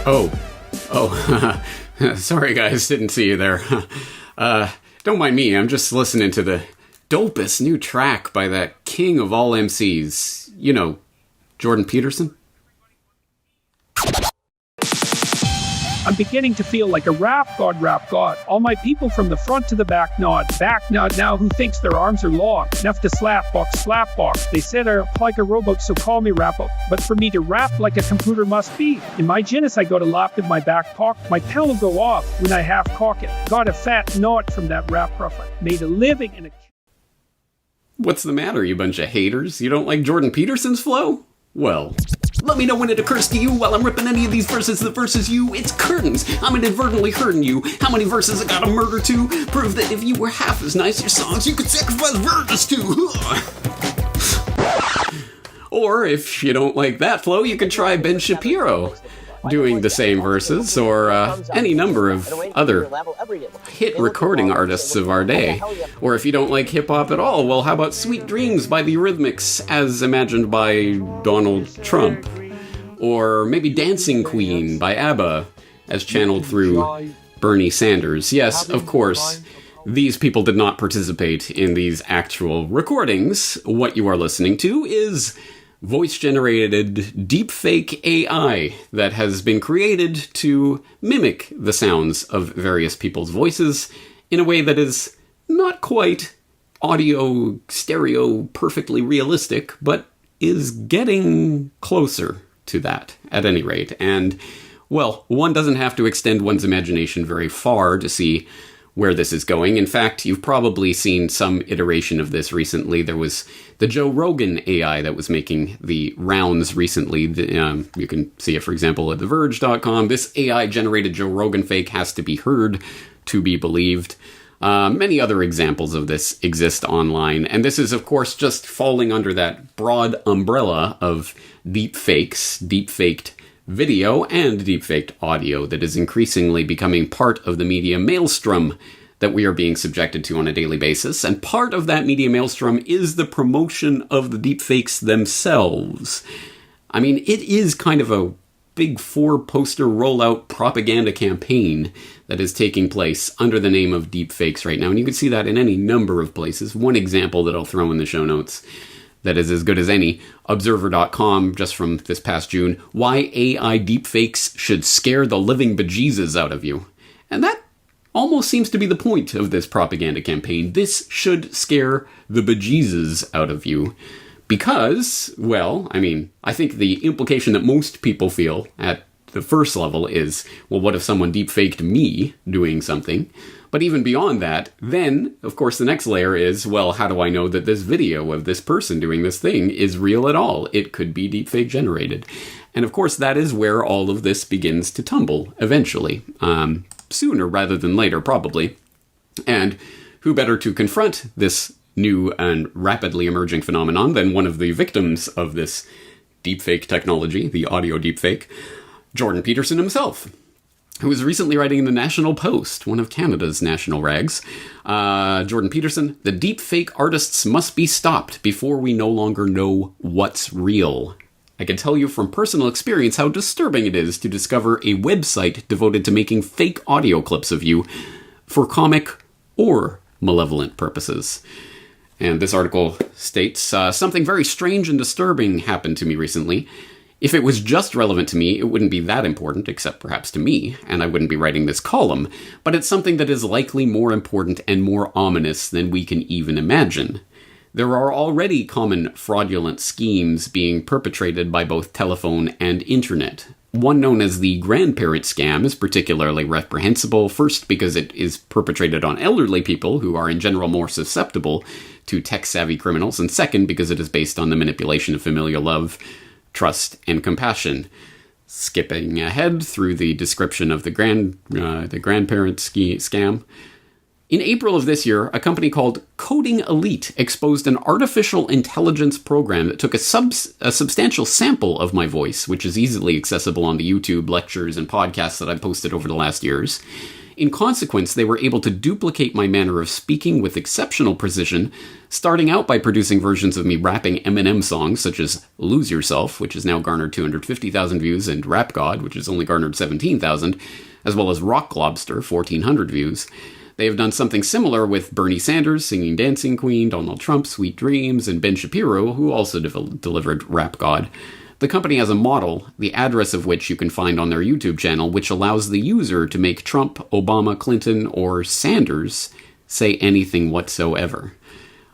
Oh. Sorry guys, didn't see you there. Don't mind me, I'm just listening to the dopest new track by that king of all MCs. You know, Jordan Peterson? I'm beginning to feel like a rap god. All my people from the front to the back nod now who thinks their arms are long enough to slap box. They said I rap like a robot, so call me rapper. But for me to rap like a computer must be. In my genus I got a lap in my back pocket. My pen will go off when I half cock it. Got a fat knot from that rap prophet. Made a living in a... What's the matter, you bunch of haters? You don't like Jordan Peterson's flow? Well, let me know when it occurs to you while I'm ripping any of these verses that versus you. It's curtains. I'm inadvertently hurting you. How many verses I gotta murder to? Prove that if you were half as nice your songs, you could sacrifice verses to. Or if you don't like that flow, you could try Ben Shapiro doing the same verses, or any number of other hit recording artists of our day. Or if you don't like hip-hop at all, well, how about Sweet Dreams by the Eurythmics as imagined by Donald Trump? Or maybe Dancing Queen by ABBA as channeled through Bernie Sanders. Yes, of course, these people did not participate in these actual recordings. What you are listening to is voice-generated deepfake AI that has been created to mimic the sounds of various people's voices in a way that is not quite audio, stereo, perfectly realistic, but is getting closer to that, at any rate. And, well, one doesn't have to extend one's imagination very far to see where this is going. In fact, you've probably seen some iteration of this recently. There was the Joe Rogan AI that was making the rounds recently. You can see it, for example, at TheVerge.com. This AI-generated Joe Rogan fake has to be heard to be believed. Many other examples of this exist online, and this is, of course, just falling under that broad umbrella of deepfaked video and deepfaked audio that is increasingly becoming part of the media maelstrom that we are being subjected to on a daily basis. And part of that media maelstrom is the promotion of the deepfakes themselves. I mean, it is kind of a big 4-poster rollout propaganda campaign that is taking place under the name of deepfakes right now. And you can see that in any number of places. One example that I'll throw in the show notes that is as good as any, Observer.com, just from this past June, why AI deepfakes should scare the living bejesus out of you. And that almost seems to be the point of this propaganda campaign. This should scare the bejesus out of you. Because, well, I mean, I think the implication that most people feel at the first level is, well, what if someone deepfaked me doing something? But even beyond that, then, of course, the next layer is, well, how do I know that this video of this person doing this thing is real at all? It could be deepfake generated. And of course, that is where all of this begins to tumble, eventually. Sooner rather than later, probably. And who better to confront this new and rapidly emerging phenomenon than one of the victims of this deepfake technology, the audio deepfake, Jordan Peterson himself, who was recently writing in the National Post, one of Canada's national rags. Jordan Peterson, the deepfake artists must be stopped before we no longer know what's real. I can tell you from personal experience how disturbing it is to discover a website devoted to making fake audio clips of you for comic or malevolent purposes. And this article states, something very strange and disturbing happened to me recently. If it was just relevant to me, it wouldn't be that important, except perhaps to me, and I wouldn't be writing this column, but it's something that is likely more important and more ominous than we can even imagine. There are already common fraudulent schemes being perpetrated by both telephone and internet. One known as the grandparent scam is particularly reprehensible, first because it is perpetrated on elderly people who are in general more susceptible to tech-savvy criminals, and second because it is based on the manipulation of familial love, trust, and compassion. Skipping ahead through the description of the grandparent scam. In April of this year, a company called Coding Elite exposed an artificial intelligence program that took a substantial sample of my voice, which is easily accessible on the YouTube lectures and podcasts that I've posted over the last years. In consequence, they were able to duplicate my manner of speaking with exceptional precision, starting out by producing versions of me rapping Eminem songs such as Lose Yourself, which has now garnered 250,000 views, and Rap God, which has only garnered 17,000, as well as Rock Lobster, 1,400 views. They have done something similar with Bernie Sanders, Singing Dancing Queen, Donald Trump, Sweet Dreams, and Ben Shapiro, who also delivered Rap God. The company has a model, the address of which you can find on their YouTube channel, which allows the user to make Trump, Obama, Clinton, or Sanders say anything whatsoever.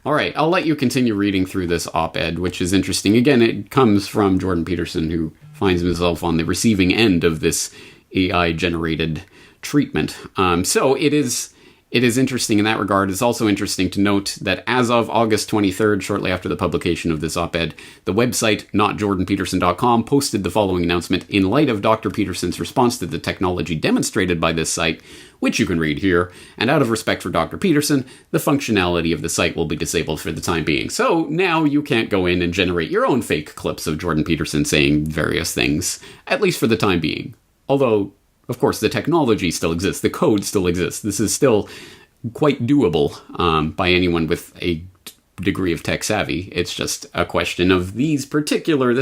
All right, I'll let you continue reading through this op-ed, which is interesting. Again, it comes from Jordan Peterson, who finds himself on the receiving end of this AI-generated treatment. So it is interesting in that regard. It's also interesting to note that as of August 23rd, shortly after the publication of this op-ed, the website notjordanpeterson.com posted the following announcement in light of Dr. Peterson's response to the technology demonstrated by this site, which you can read here, and out of respect for Dr. Peterson, the functionality of the site will be disabled for the time being. So now you can't go in and generate your own fake clips of Jordan Peterson saying various things, at least for the time being. Although, of course, the technology still exists. The code still exists. This is still quite doable by anyone with a degree of tech savvy. It's just a question of this particular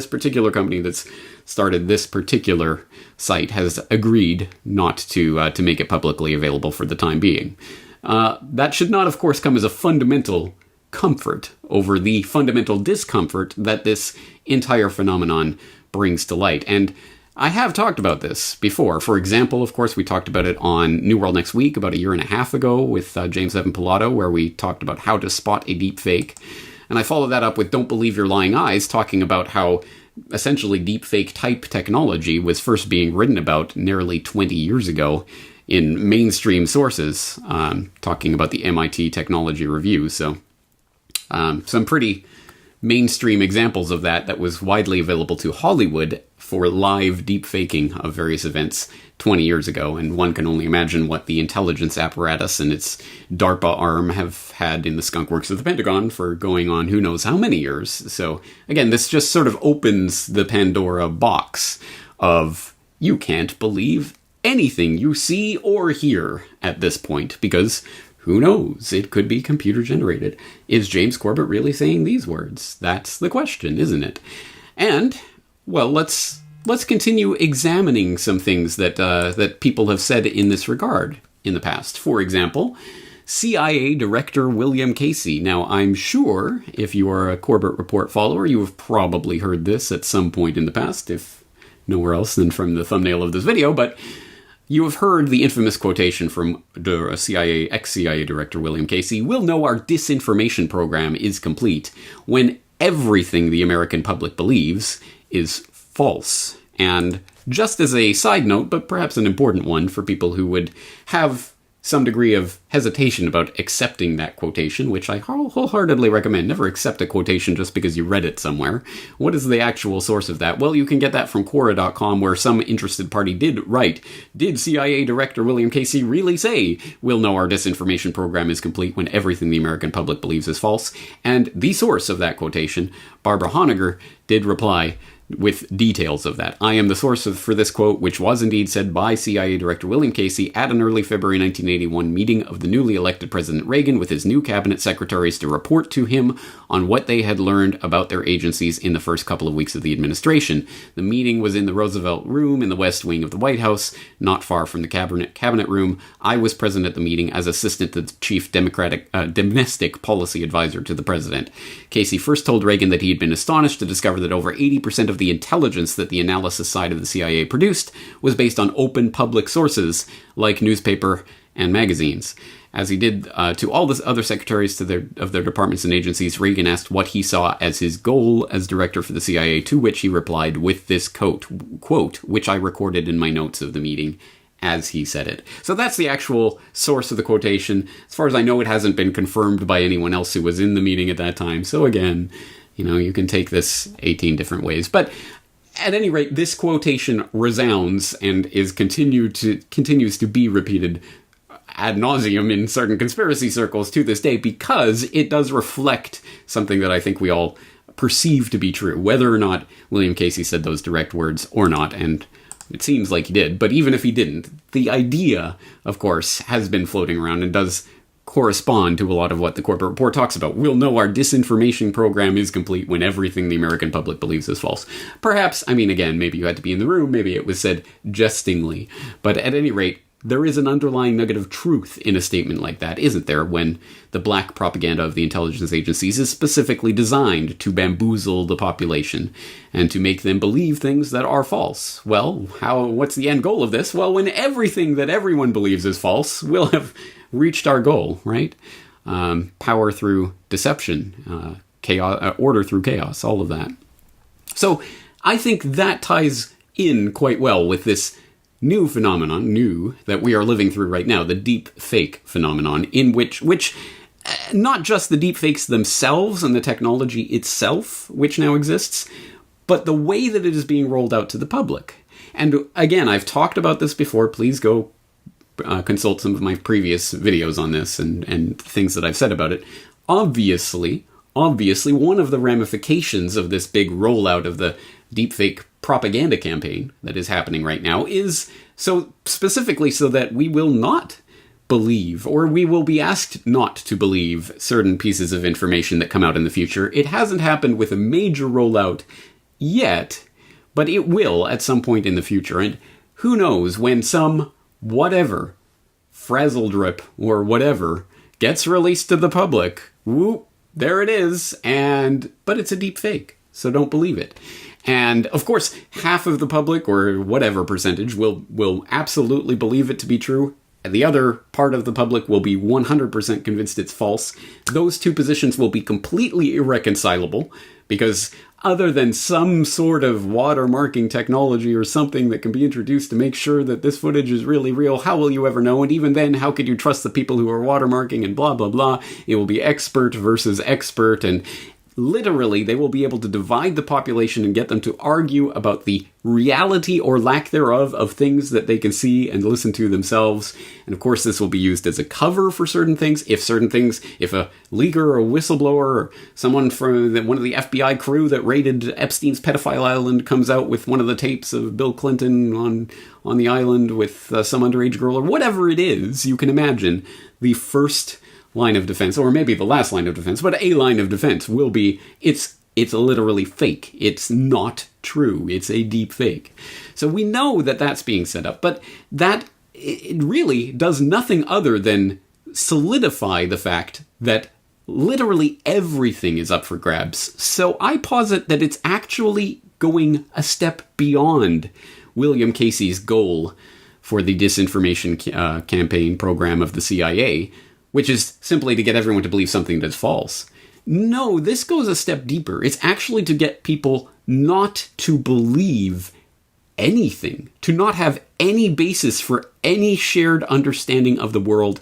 company that's started this particular site has agreed not to make it publicly available for the time being. That should not, of course, come as a fundamental comfort over the fundamental discomfort that this entire phenomenon brings to light. And I have talked about this before. For example, of course, we talked about it on New World Next Week about a year and a half ago with James Evan Pilato, where we talked about how to spot a deepfake. And I followed that up with Don't Believe Your Lying Eyes, talking about how essentially deepfake type technology was first being written about nearly 20 years ago in mainstream sources, talking about the MIT Technology Review. So some pretty mainstream examples of that was widely available to Hollywood for live deepfaking of various events 20 years ago, and one can only imagine what the intelligence apparatus and its DARPA arm have had in the skunkworks of the Pentagon for going on who knows how many years. So again, this just sort of opens the Pandora box of you can't believe anything you see or hear at this point, because who knows? It could be computer generated. Is James Corbett really saying these words? That's the question, isn't it? And, well, let's continue examining some things that people have said in this regard in the past. For example, CIA Director William Casey. Now, I'm sure if you are a Corbett Report follower, you have probably heard this at some point in the past, if nowhere else than from the thumbnail of this video, but you have heard the infamous quotation from ex-CIA Director William Casey, "We'll know our disinformation program is complete when everything the American public believes is false." And just as a side note, but perhaps an important one for people who would have some degree of hesitation about accepting that quotation, which I wholeheartedly recommend. Never accept a quotation just because you read it somewhere. What is the actual source of that? Well, you can get that from Quora.com, where some interested party did write, "Did CIA Director William Casey really say, 'We'll know our disinformation program is complete when everything the American public believes is false?'" And the source of that quotation, Barbara Honegger, did reply with details of that. "I am the source for this quote, which was indeed said by CIA Director William Casey at an early February 1981 meeting of the newly elected President Reagan with his new cabinet secretaries to report to him on what they had learned about their agencies in the first couple of weeks of the administration. The meeting was in the Roosevelt Room in the West Wing of the White House, not far from the cabinet room. I was present at the meeting as assistant to the chief domestic policy advisor to the president. Casey first told Reagan that he had been astonished to discover that over 80% of the intelligence that the analysis side of the CIA produced was based on open public sources like newspaper and magazines. As he did to all the other secretaries of their departments and agencies, Reagan asked what he saw as his goal as director for the CIA, to which he replied with this quote, which I recorded in my notes of the meeting as he said it. So that's the actual source of the quotation. As far as I know, it hasn't been confirmed by anyone else who was in the meeting at that time. So again, you can take this 18 different ways. But at any rate, this quotation resounds and continues to be repeated ad nauseum in certain conspiracy circles to this day, because it does reflect something that I think we all perceive to be true, whether or not William Casey said those direct words or not. And It seems like he did, but even if he didn't, the idea, of course, has been floating around and does correspond to a lot of what the corporate report talks about. We'll know our disinformation program is complete when everything the American public believes is false. Perhaps, I mean, again, maybe you had to be in the room, maybe it was said jestingly, but at any rate, there is an underlying nugget of truth in a statement like that, isn't there, when the black propaganda of the intelligence agencies is specifically designed to bamboozle the population and to make them believe things that are false? Well, what's the end goal of this? Well, when everything that everyone believes is false, we'll have reached our goal, right? Power through deception, chaos, order through chaos, all of that. So I think that ties in quite well with this new phenomenon, that we are living through right now, the deep fake phenomenon, in which not just the deep fakes themselves and the technology itself, which now exists, but the way that it is being rolled out to the public. And again, I've talked about this before. Please go consult some of my previous videos on this and things that I've said about it. Obviously, one of the ramifications of this big rollout of the deepfake propaganda campaign that is happening right now is specifically so that we will not believe, or we will be asked not to believe, certain pieces of information that come out in the future. It hasn't happened with a major rollout yet, but it will at some point in the future. And who knows when some whatever, frazzle drip or whatever, gets released to the public, whoop, there it is, but it's a deep fake, so don't believe it. And of course, half of the public, or whatever percentage, will absolutely believe it to be true. The other part of the public will be 100% convinced it's false. Those two positions will be completely irreconcilable, because other than some sort of watermarking technology or something that can be introduced to make sure that this footage is really real, how will you ever know? And even then, how could you trust the people who are watermarking and blah, blah, blah? It will be expert versus expert, and literally, they will be able to divide the population and get them to argue about the reality or lack thereof of things that they can see and listen to themselves. And of course, this will be used as a cover for certain things. If a leaker or a whistleblower or someone from one of the FBI crew that raided Epstein's pedophile island comes out with one of the tapes of Bill Clinton on the island with some underage girl or whatever it is, you can imagine the first line of defense, or maybe the last line of defense, but a line of defense will be, it's literally fake. It's not true. It's a deep fake. So we know that that's being set up, but that it really does nothing other than solidify the fact that literally everything is up for grabs. So I posit that it's actually going a step beyond William Casey's goal for the disinformation campaign program of the CIA, which is simply to get everyone to believe something that's false. No, this goes a step deeper. It's actually to get people not to believe anything, to not have any basis for any shared understanding of the world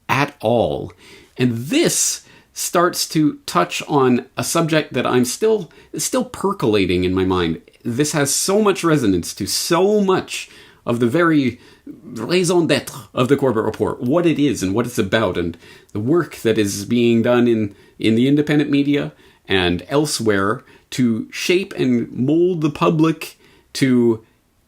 at all. And this starts to touch on a subject that I'm still percolating in my mind. This has so much resonance to so much of the very raison d'etre of the corporate report, what it is and what it's about, and the work that is being done in the independent media and elsewhere to shape and mold the public to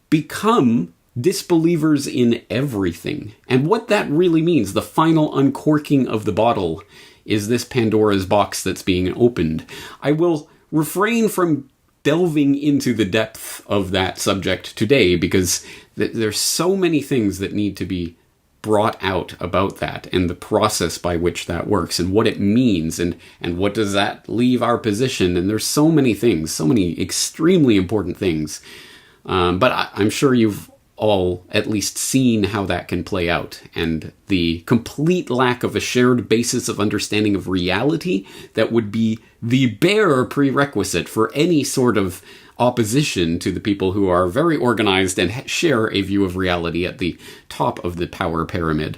become disbelievers in everything. And what that really means, the final uncorking of the bottle, is this Pandora's box that's being opened. I will refrain from delving into the depth of that subject today, because there's so many things that need to be brought out about that, and the process by which that works, and what it means, and what does that leave our position. And there's so many things, so many extremely important things. But I'm sure you've all at least seen how that can play out, and the complete lack of a shared basis of understanding of reality that would be the bare prerequisite for any sort of opposition to the people who are very organized and share a view of reality at the top of the power pyramid.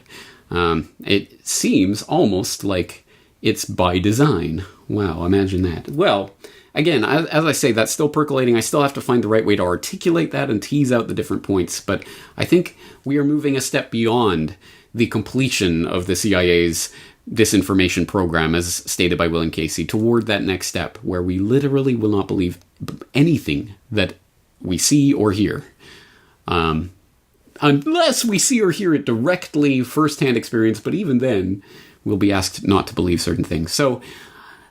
It seems almost like it's by design. Wow, imagine that. Well, again, as I say, that's still percolating. I still have to find the right way to articulate that and tease out the different points, but I think we are moving a step beyond the completion of the CIA's disinformation program, as stated by William Casey, toward that next step, where we literally will not believe anything that we see or hear. Unless we see or hear it directly, first-hand experience, but even then, we'll be asked not to believe certain things. So,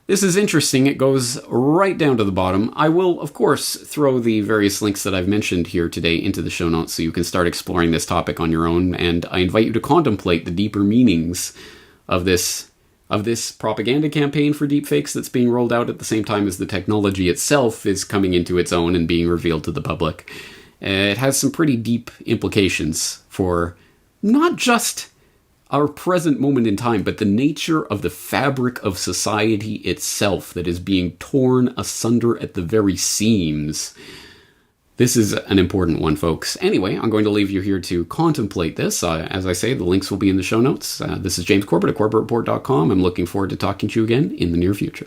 this is interesting. It goes right down to the bottom. I will, of course, throw the various links that I've mentioned here today into the show notes so you can start exploring this topic on your own, and I invite you to contemplate the deeper meanings of this propaganda campaign for deepfakes that's being rolled out at the same time as the technology itself is coming into its own and being revealed to the public. It has some pretty deep implications for not just our present moment in time, but the nature of the fabric of society itself that is being torn asunder at the very seams. This is an important one, folks. Anyway, I'm going to leave you here to contemplate this. As I say, the links will be in the show notes. This is James Corbett at CorbettReport.com. I'm looking forward to talking to you again in the near future.